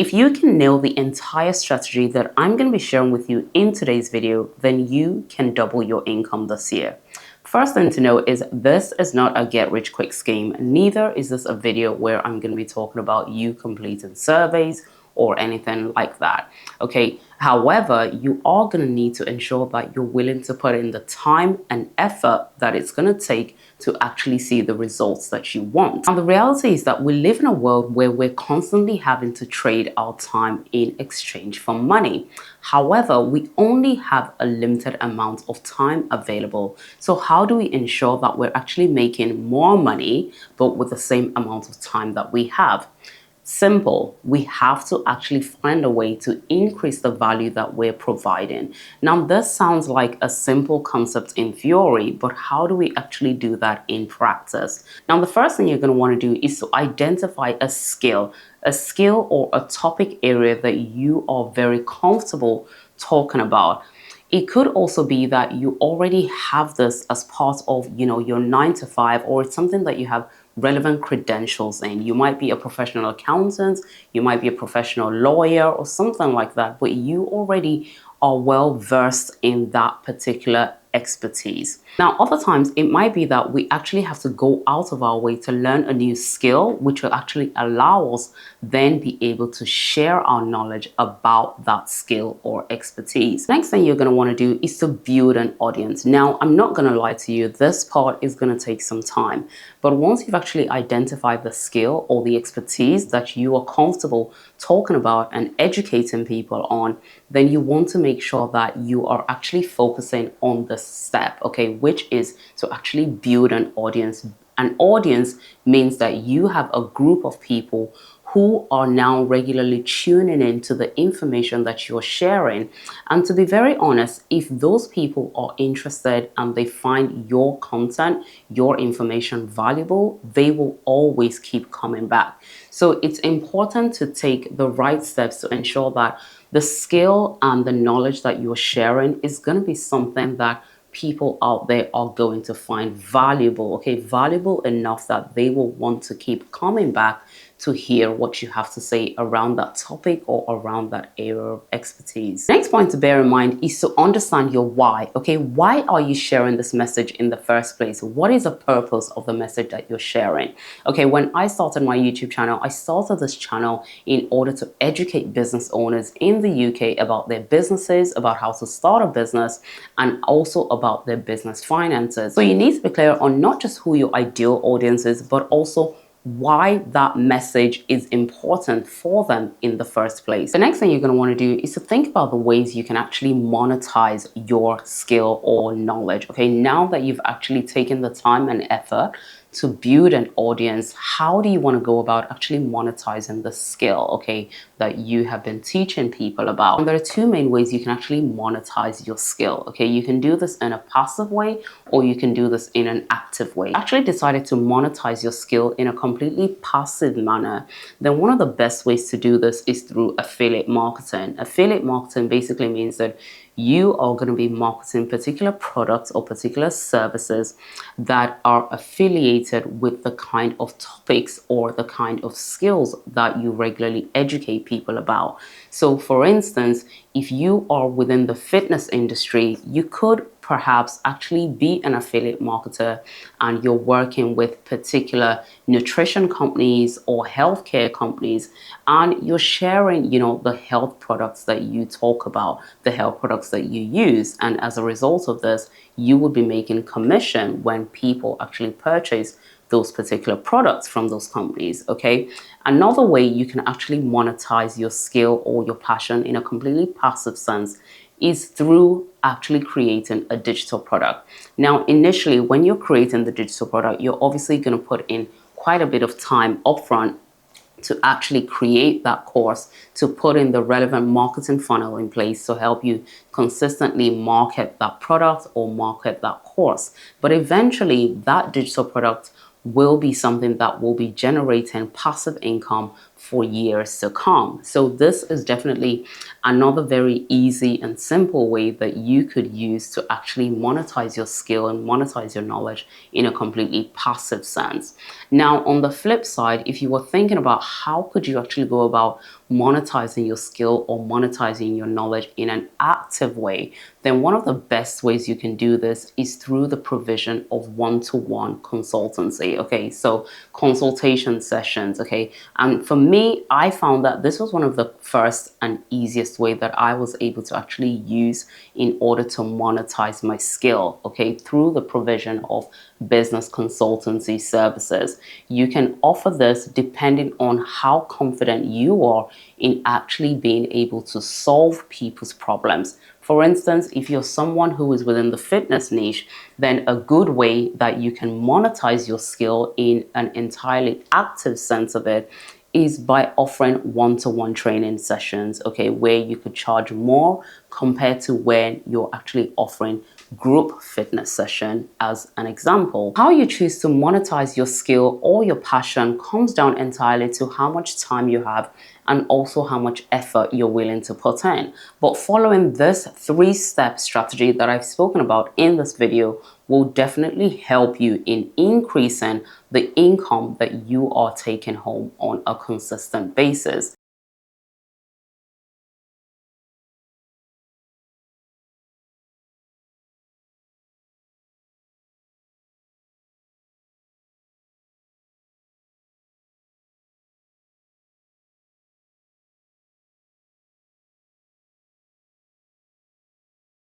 If you can nail the entire strategy that I'm going to be sharing with you in today's video, then you can double your income this year. First thing to know is this is not a get rich quick scheme. Neither is this a video where I'm going to be talking about you completing surveys or anything like that. Okay. However, you are going to need to ensure that you're willing to put in the time and effort that it's going to take to actually see the results that you want. And the reality is that we live in a world where we're constantly having to trade our time in exchange for money. However, we only have a limited amount of time available. So how do we ensure that we're actually making more money, but with the same amount of time that we have? Simple. We have to actually find a way to increase the value that we're providing. Now, this sounds like a simple concept in theory, but how do we actually do that in practice? Now, the first thing you're going to want to do is to identify a skill or a topic area that you are very comfortable talking about. It could also be that you already have this as part of, your 9 to 5, or it's something that you have relevant credentials in. You might be a professional accountant, you might be a professional lawyer or something like that, but you already are well versed in that particular expertise. Now, other times it might be that we actually have to go out of our way to learn a new skill, which will actually allow us then be able to share our knowledge about that skill or expertise. Next thing you're going to want to do is to build an audience. Now, I'm not going to lie to you, this part is going to take some time, but once you've actually identified the skill or the expertise that you are comfortable talking about and educating people on, then you want to make sure that you are actually focusing on the step, okay, which is to actually build an audience. An audience means that you have a group of people who are now regularly tuning in to the information that you're sharing. And to be very honest, if those people are interested and they find your content, your information valuable, they will always keep coming back. So it's important to take the right steps to ensure that the skill and the knowledge that you're sharing is going to be something that people out there are going to find valuable, okay, valuable enough that they will want to keep coming back to hear what you have to say around that topic or around that area of expertise. Next point to bear in mind is to understand your why. Okay, why are you sharing this message in the first place? What is the purpose of the message that you're sharing? Okay, when I started my YouTube channel, I started this channel in order to educate business owners in the UK about their businesses, about how to start a business, and also about their business finances. So you need to be clear on not just who your ideal audience is, but also why that message is important for them in the first place. The next thing you're going to want to do is to think about the ways you can actually monetize your skill or knowledge. Okay, now that you've actually taken the time and effort to build an audience, how do you want to go about actually monetizing the skill, okay, that you have been teaching people about? And there are two main ways you can actually monetize your skill. Okay, you can do this in a passive way, or you can do this in an active way. Actually decided to monetize your skill in a completely passive manner, then one of the best ways to do this is through affiliate marketing. Affiliate marketing basically means that you are going to be marketing particular products or particular services that are affiliated with the kind of topics or the kind of skills that you regularly educate people about. So for instance, if you are within the fitness industry, you could perhaps actually be an affiliate marketer and you're working with particular nutrition companies or healthcare companies, and you're sharing, the health products that you talk about, the health products that you use. And as a result of this, you will be making commission when people actually purchase those particular products from those companies, okay? Another way you can actually monetize your skill or your passion in a completely passive sense is through actually creating a digital product. Now, initially, when you're creating the digital product, you're obviously going to put in quite a bit of time upfront to actually create that course, to put in the relevant marketing funnel in place to help you consistently market that product or market that course. But eventually, that digital product will be something that will be generating passive income for years to come. So this is definitely another very easy and simple way that you could use to actually monetize your skill and monetize your knowledge in a completely passive sense. Now, on the flip side, if you were thinking about how could you actually go about monetizing your skill or monetizing your knowledge in an active way, then one of the best ways you can do this is through the provision of one-to-one consultancy. Okay, so consultation sessions. Okay, and for me, I found that this was one of the first and easiest way that I was able to actually use in order to monetize my skill. Okay, through the provision of business consultancy services. You can offer this depending on how confident you are in actually being able to solve people's problems. For instance, if you're someone who is within the fitness niche, then a good way that you can monetize your skill in an entirely active sense of it is by offering one-to-one training sessions, okay, where you could charge more compared to when you're actually offering group fitness session as an example. How you choose to monetize your skill or your passion comes down entirely to how much time you have and also how much effort you're willing to put in. But following this three-step strategy that I've spoken about in this video will definitely help you in increasing the income that you are taking home on a consistent basis.